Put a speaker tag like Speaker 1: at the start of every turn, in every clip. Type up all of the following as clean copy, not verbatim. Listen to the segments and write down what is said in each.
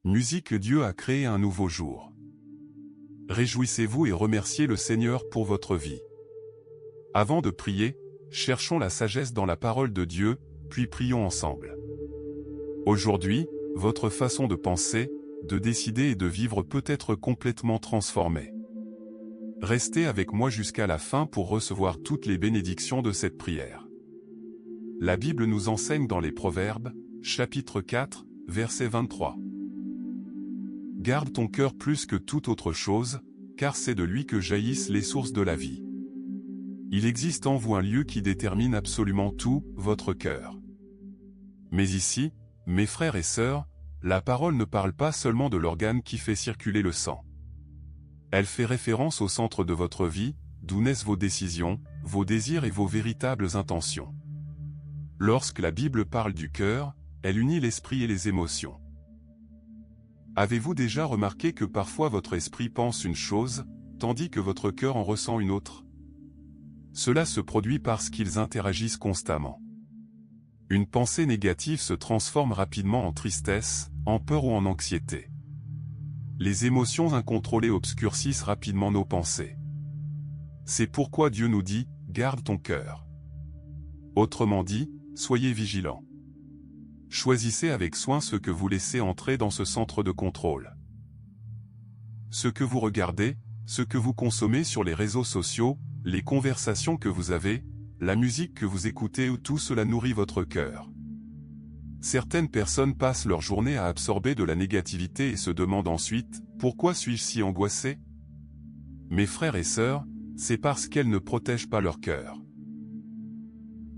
Speaker 1: Musique. Dieu a créé un nouveau jour. Réjouissez-vous et remerciez le Seigneur pour votre vie. Avant de prier, cherchons la sagesse dans la parole de Dieu, puis prions ensemble. Aujourd'hui, votre façon de penser, de décider et de vivre peut être complètement transformée. Restez avec moi jusqu'à la fin pour recevoir toutes les bénédictions de cette prière. La Bible nous enseigne dans les Proverbes, chapitre 4, verset 23. Garde ton cœur plus que toute autre chose, car c'est de lui que jaillissent les sources de la vie. Il existe en vous un lieu qui détermine absolument tout, votre cœur. Mais ici, mes frères et sœurs, la parole ne parle pas seulement de l'organe qui fait circuler le sang. Elle fait référence au centre de votre vie, d'où naissent vos décisions, vos désirs et vos véritables intentions. Lorsque la Bible parle du cœur, elle unit l'esprit et les émotions. Avez-vous déjà remarqué que parfois votre esprit pense une chose, tandis que votre cœur en ressent une autre? Cela se produit parce qu'ils interagissent constamment. Une pensée négative se transforme rapidement en tristesse, en peur ou en anxiété. Les émotions incontrôlées obscurcissent rapidement nos pensées. C'est pourquoi Dieu nous dit, garde ton cœur. Autrement dit, soyez vigilants. Choisissez avec soin ce que vous laissez entrer dans ce centre de contrôle. Ce que vous regardez, ce que vous consommez sur les réseaux sociaux, les conversations que vous avez, la musique que vous écoutez, tout cela nourrit votre cœur. Certaines personnes passent leur journée à absorber de la négativité et se demandent ensuite, pourquoi suis-je si angoissé? Mes frères et sœurs, c'est parce qu'elles ne protègent pas leur cœur.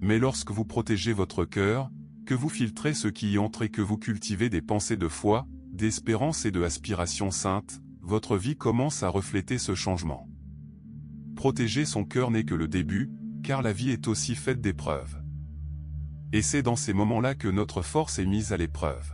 Speaker 1: Mais lorsque vous protégez votre cœur, que vous filtrez ce qui y entre et que vous cultivez des pensées de foi, d'espérance et de aspiration sainte, votre vie commence à refléter ce changement. Protéger son cœur n'est que le début, car la vie est aussi faite d'épreuves. Et c'est dans ces moments-là que notre force est mise à l'épreuve.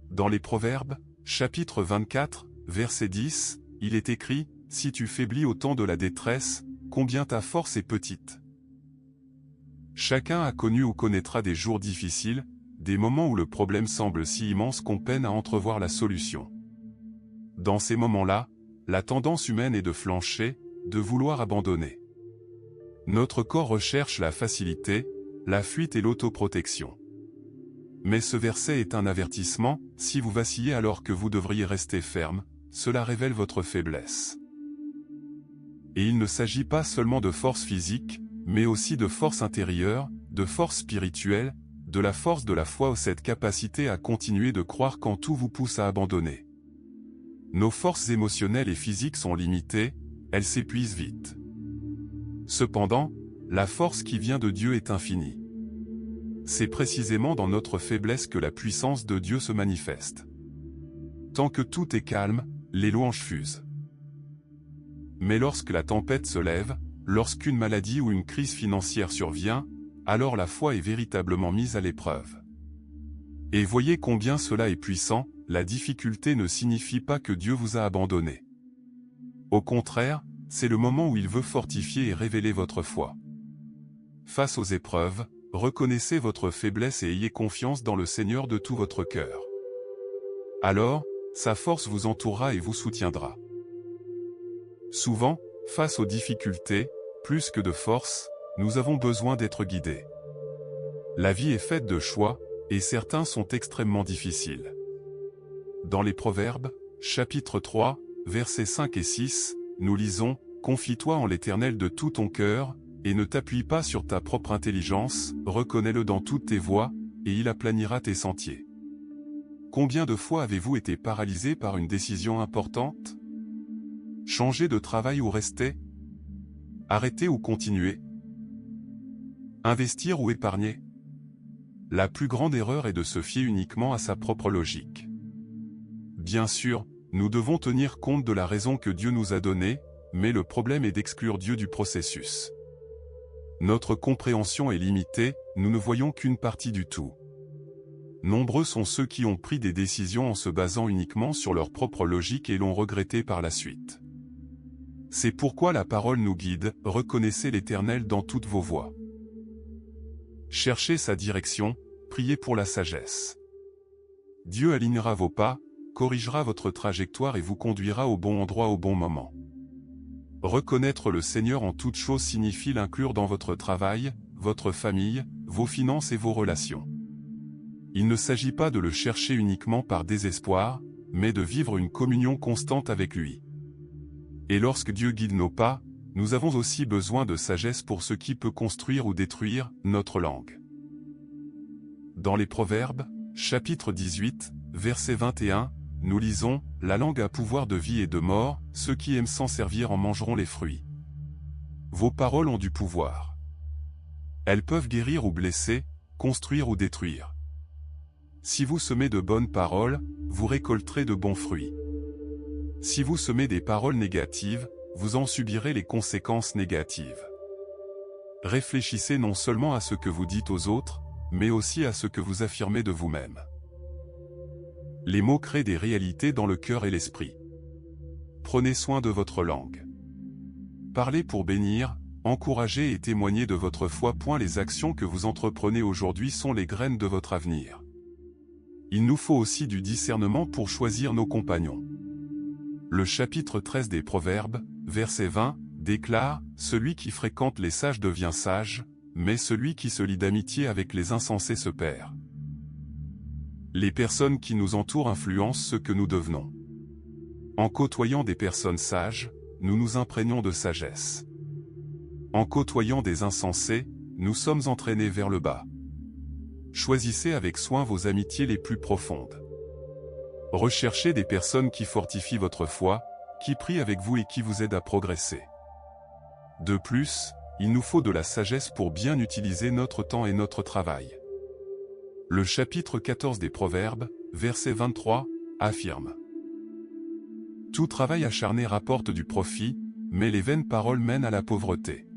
Speaker 1: Dans les Proverbes, chapitre 24, verset 10, il est écrit, « Si tu faiblis au temps de la détresse, combien ta force est petite ?» Chacun a connu ou connaîtra des jours difficiles, des moments où le problème semble si immense qu'on peine à entrevoir la solution. Dans ces moments-là, la tendance humaine est de flancher, de vouloir abandonner. Notre corps recherche la facilité, la fuite et l'autoprotection. Mais ce verset est un avertissement, si vous vacillez alors que vous devriez rester ferme, cela révèle votre faiblesse. Et il ne s'agit pas seulement de force physique, mais aussi de force intérieure, de force spirituelle, de la force de la foi ou cette capacité à continuer de croire quand tout vous pousse à abandonner. Nos forces émotionnelles et physiques sont limitées, elles s'épuisent vite. Cependant, la force qui vient de Dieu est infinie. C'est précisément dans notre faiblesse que la puissance de Dieu se manifeste. Tant que tout est calme, les louanges fusent. Mais lorsque la tempête se lève, lorsqu'une maladie ou une crise financière survient, alors la foi est véritablement mise à l'épreuve. Et voyez combien cela est puissant, la difficulté ne signifie pas que Dieu vous a abandonné. Au contraire, c'est le moment où il veut fortifier et révéler votre foi. Face aux épreuves, reconnaissez votre faiblesse et ayez confiance dans le Seigneur de tout votre cœur. Alors, sa force vous entourera et vous soutiendra. Souvent, face aux difficultés, plus que de force, nous avons besoin d'être guidés. La vie est faite de choix, et certains sont extrêmement difficiles. Dans les Proverbes, chapitre 3, versets 5 et 6, nous lisons « Confie-toi en l'Éternel de tout ton cœur, et ne t'appuie pas sur ta propre intelligence, reconnais-le dans toutes tes voies, et il aplanira tes sentiers. » Combien de fois avez-vous été paralysé par une décision importante? Changer de travail ou rester? Arrêter ou continuer? Investir ou épargner? La plus grande erreur est de se fier uniquement à sa propre logique. Bien sûr, nous devons tenir compte de la raison que Dieu nous a donnée, mais le problème est d'exclure Dieu du processus. Notre compréhension est limitée, nous ne voyons qu'une partie du tout. Nombreux sont ceux qui ont pris des décisions en se basant uniquement sur leur propre logique et l'ont regretté par la suite. C'est pourquoi la parole nous guide, reconnaissez l'Éternel dans toutes vos voies. Cherchez sa direction, priez pour la sagesse. Dieu alignera vos pas, corrigera votre trajectoire et vous conduira au bon endroit au bon moment. Reconnaître le Seigneur en toutes choses signifie l'inclure dans votre travail, votre famille, vos finances et vos relations. Il ne s'agit pas de le chercher uniquement par désespoir, mais de vivre une communion constante avec lui. Et lorsque Dieu guide nos pas, nous avons aussi besoin de sagesse pour ce qui peut construire ou détruire notre langue. Dans les Proverbes, chapitre 18, verset 21, nous lisons « La langue a pouvoir de vie et de mort, ceux qui aiment s'en servir en mangeront les fruits. » Vos paroles ont du pouvoir. Elles peuvent guérir ou blesser, construire ou détruire. Si vous semez de bonnes paroles, vous récolterez de bons fruits. Si vous semez des paroles négatives, vous en subirez les conséquences négatives. Réfléchissez non seulement à ce que vous dites aux autres, mais aussi à ce que vous affirmez de vous-même. Les mots créent des réalités dans le cœur et l'esprit. Prenez soin de votre langue. Parlez pour bénir, encourager et témoigner de votre foi. Les actions que vous entreprenez aujourd'hui sont les graines de votre avenir. Il nous faut aussi du discernement pour choisir nos compagnons. Le chapitre 13 des Proverbes, verset 20, déclare « Celui qui fréquente les sages devient sage, mais celui qui se lie d'amitié avec les insensés se perd. » Les personnes qui nous entourent influencent ce que nous devenons. En côtoyant des personnes sages, nous nous imprégnons de sagesse. En côtoyant des insensés, nous sommes entraînés vers le bas. Choisissez avec soin vos amitiés les plus profondes. Recherchez des personnes qui fortifient votre foi, qui prient avec vous et qui vous aident à progresser. De plus, il nous faut de la sagesse pour bien utiliser notre temps et notre travail. Le chapitre 14 des Proverbes, verset 23, affirme « Tout travail acharné rapporte du profit, mais les vaines paroles mènent à la pauvreté.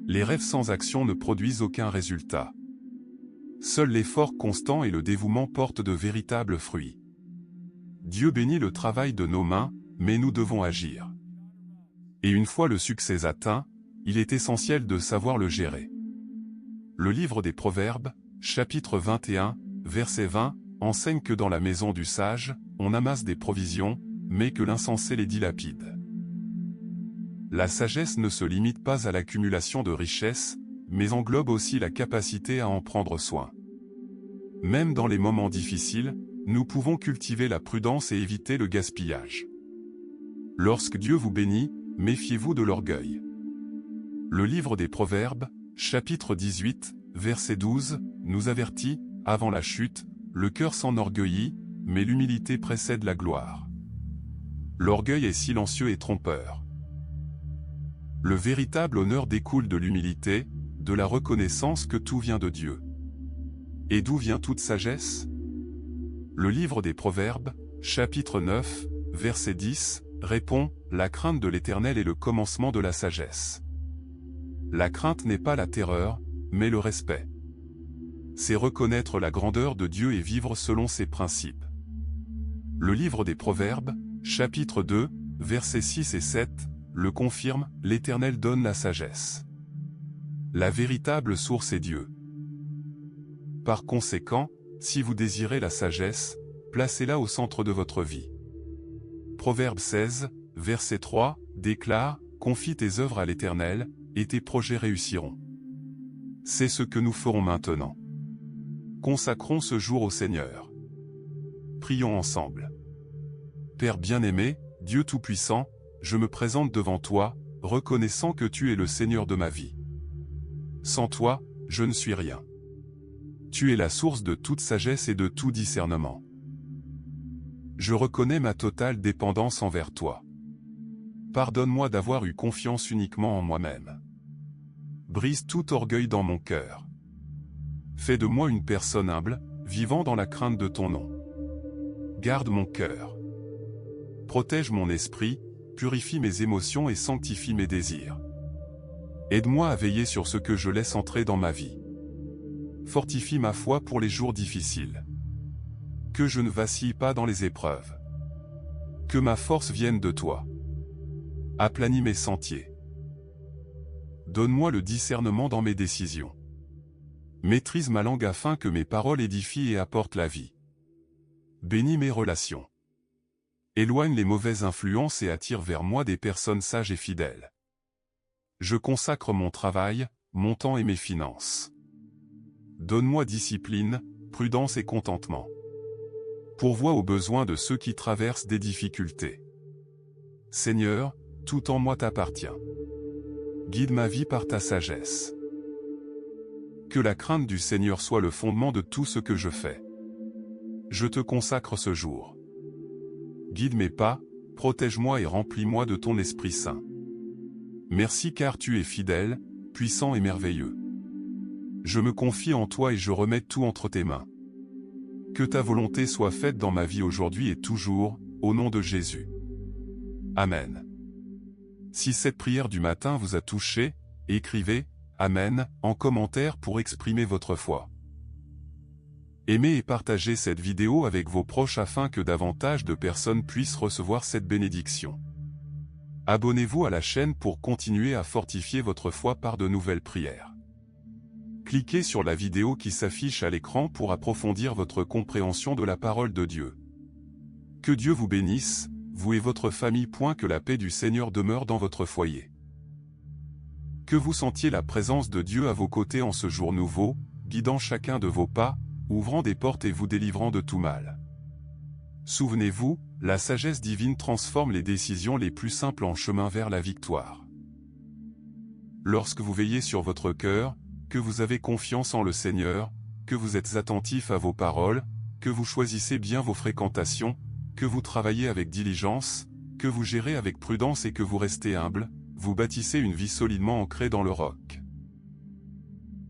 Speaker 1: Les rêves sans action ne produisent aucun résultat. Seul l'effort constant et le dévouement portent de véritables fruits. Dieu bénit le travail de nos mains, mais nous devons agir. Et une fois le succès atteint, il est essentiel de savoir le gérer. » Le livre des Proverbes, chapitre 21, verset 20, enseigne que dans la maison du sage, on amasse des provisions, mais que l'insensé les dilapide. La sagesse ne se limite pas à l'accumulation de richesses, mais englobe aussi la capacité à en prendre soin. Même dans les moments difficiles, nous pouvons cultiver la prudence et éviter le gaspillage. Lorsque Dieu vous bénit, méfiez-vous de l'orgueil. Le livre des Proverbes, chapitre 18, verset 12, nous avertit, avant la chute, le cœur s'enorgueillit, mais l'humilité précède la gloire. L'orgueil est silencieux et trompeur. Le véritable honneur découle de l'humilité, de la reconnaissance que tout vient de Dieu. Et d'où vient toute sagesse? Le livre des Proverbes, chapitre 9, verset 10, répond « La crainte de l'Éternel est le commencement de la sagesse. » La crainte n'est pas la terreur, mais le respect. C'est reconnaître la grandeur de Dieu et vivre selon ses principes. Le livre des Proverbes, chapitre 2, versets 6 et 7, le confirme, l'Éternel donne la sagesse. La véritable source est Dieu. Par conséquent, si vous désirez la sagesse, placez-la au centre de votre vie. Proverbe 16, verset 3, déclare « Confie tes œuvres à l'Éternel, et tes projets réussiront. » C'est ce que nous ferons maintenant. Consacrons ce jour au Seigneur. Prions ensemble. Père bien-aimé, Dieu Tout-Puissant, je me présente devant toi, reconnaissant que tu es le Seigneur de ma vie. Sans toi, je ne suis rien. Tu es la source de toute sagesse et de tout discernement. Je reconnais ma totale dépendance envers toi. Pardonne-moi d'avoir eu confiance uniquement en moi-même. Brise tout orgueil dans mon cœur. Fais de moi une personne humble, vivant dans la crainte de ton nom. Garde mon cœur. Protège mon esprit, purifie mes émotions et sanctifie mes désirs. Aide-moi à veiller sur ce que je laisse entrer dans ma vie. Fortifie ma foi pour les jours difficiles. Que je ne vacille pas dans les épreuves. Que ma force vienne de toi. Aplanis mes sentiers. Donne-moi le discernement dans mes décisions. Maîtrise ma langue afin que mes paroles édifient et apportent la vie. Bénis mes relations. Éloigne les mauvaises influences et attire vers moi des personnes sages et fidèles. Je consacre mon travail, mon temps et mes finances. Donne-moi discipline, prudence et contentement. Pourvois aux besoins de ceux qui traversent des difficultés. Seigneur, tout en moi t'appartient. Guide ma vie par ta sagesse. Que la crainte du Seigneur soit le fondement de tout ce que je fais. Je te consacre ce jour. Guide mes pas, protège-moi et remplis-moi de ton Esprit Saint. Merci car tu es fidèle, puissant et merveilleux. Je me confie en toi et je remets tout entre tes mains. Que ta volonté soit faite dans ma vie aujourd'hui et toujours, au nom de Jésus. Amen. Si cette prière du matin vous a touché, écrivez « Amen » en commentaire pour exprimer votre foi. Aimez et partagez cette vidéo avec vos proches afin que davantage de personnes puissent recevoir cette bénédiction. Abonnez-vous à la chaîne pour continuer à fortifier votre foi par de nouvelles prières. Cliquez sur la vidéo qui s'affiche à l'écran pour approfondir votre compréhension de la parole de Dieu. Que Dieu vous bénisse, vous et votre famille. Que la paix du Seigneur demeure dans votre foyer. Que vous sentiez la présence de Dieu à vos côtés en ce jour nouveau, guidant chacun de vos pas, ouvrant des portes et vous délivrant de tout mal. Souvenez-vous, la sagesse divine transforme les décisions les plus simples en chemin vers la victoire. Lorsque vous veillez sur votre cœur, que vous avez confiance en le Seigneur, que vous êtes attentif à vos paroles, que vous choisissez bien vos fréquentations, que vous travaillez avec diligence, que vous gérez avec prudence et que vous restez humble, vous bâtissez une vie solidement ancrée dans le roc.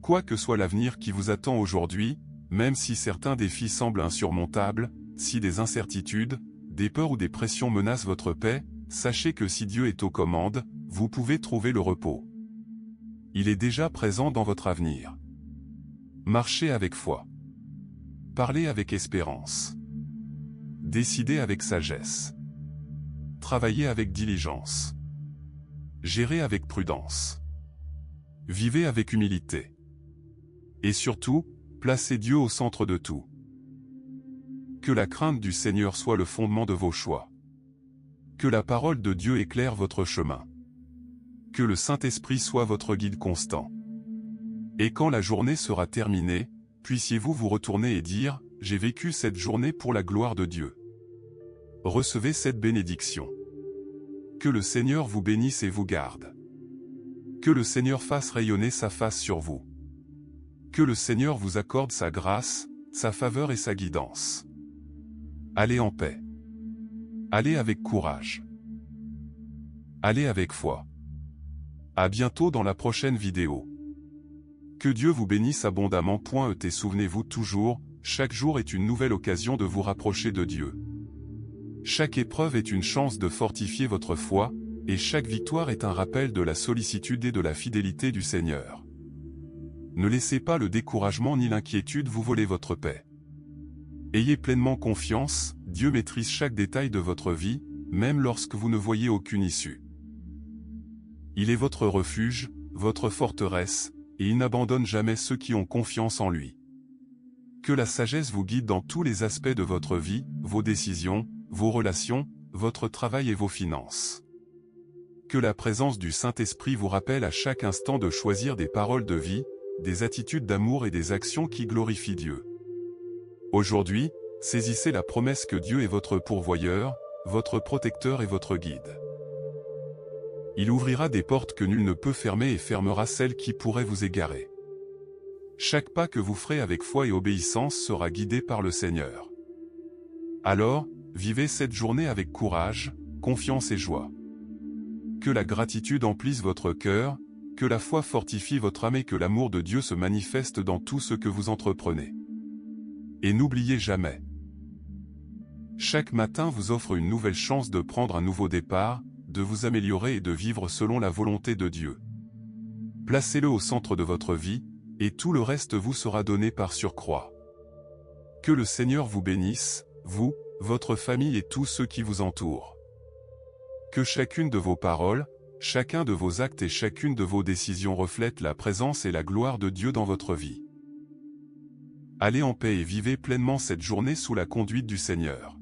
Speaker 1: Quoi que soit l'avenir qui vous attend aujourd'hui, même si certains défis semblent insurmontables, si des incertitudes, des peurs ou des pressions menacent votre paix, sachez que si Dieu est aux commandes, vous pouvez trouver le repos. Il est déjà présent dans votre avenir. Marchez avec foi. Parlez avec espérance. Décidez avec sagesse. Travaillez avec diligence. Gérez avec prudence. Vivez avec humilité. Et surtout, placez Dieu au centre de tout. Que la crainte du Seigneur soit le fondement de vos choix. Que la parole de Dieu éclaire votre chemin. Que le Saint-Esprit soit votre guide constant. Et quand la journée sera terminée, puissiez-vous vous retourner et dire « J'ai vécu cette journée pour la gloire de Dieu ». Recevez cette bénédiction. Que le Seigneur vous bénisse et vous garde. Que le Seigneur fasse rayonner sa face sur vous. Que le Seigneur vous accorde sa grâce, sa faveur et sa guidance. Allez en paix. Allez avec courage. Allez avec foi. À bientôt dans la prochaine vidéo. Que Dieu vous bénisse abondamment. Et souvenez-vous toujours, chaque jour est une nouvelle occasion de vous rapprocher de Dieu. Chaque épreuve est une chance de fortifier votre foi, et chaque victoire est un rappel de la sollicitude et de la fidélité du Seigneur. Ne laissez pas le découragement ni l'inquiétude vous voler votre paix. Ayez pleinement confiance, Dieu maîtrise chaque détail de votre vie, même lorsque vous ne voyez aucune issue. Il est votre refuge, votre forteresse, et il n'abandonne jamais ceux qui ont confiance en lui. Que la sagesse vous guide dans tous les aspects de votre vie, vos décisions, vos relations, votre travail et vos finances. Que la présence du Saint-Esprit vous rappelle à chaque instant de choisir des paroles de vie, des attitudes d'amour et des actions qui glorifient Dieu. Aujourd'hui, saisissez la promesse que Dieu est votre pourvoyeur, votre protecteur et votre guide. Il ouvrira des portes que nul ne peut fermer et fermera celles qui pourraient vous égarer. Chaque pas que vous ferez avec foi et obéissance sera guidé par le Seigneur. Alors, vivez cette journée avec courage, confiance et joie. Que la gratitude emplisse votre cœur, que la foi fortifie votre âme et que l'amour de Dieu se manifeste dans tout ce que vous entreprenez. Et n'oubliez jamais, chaque matin vous offre une nouvelle chance de prendre un nouveau départ, de vous améliorer et de vivre selon la volonté de Dieu. Placez-le au centre de votre vie, et tout le reste vous sera donné par surcroît. Que le Seigneur vous bénisse, vous, votre famille et tous ceux qui vous entourent. Que chacune de vos paroles, chacun de vos actes et chacune de vos décisions reflète la présence et la gloire de Dieu dans votre vie. Allez en paix et vivez pleinement cette journée sous la conduite du Seigneur.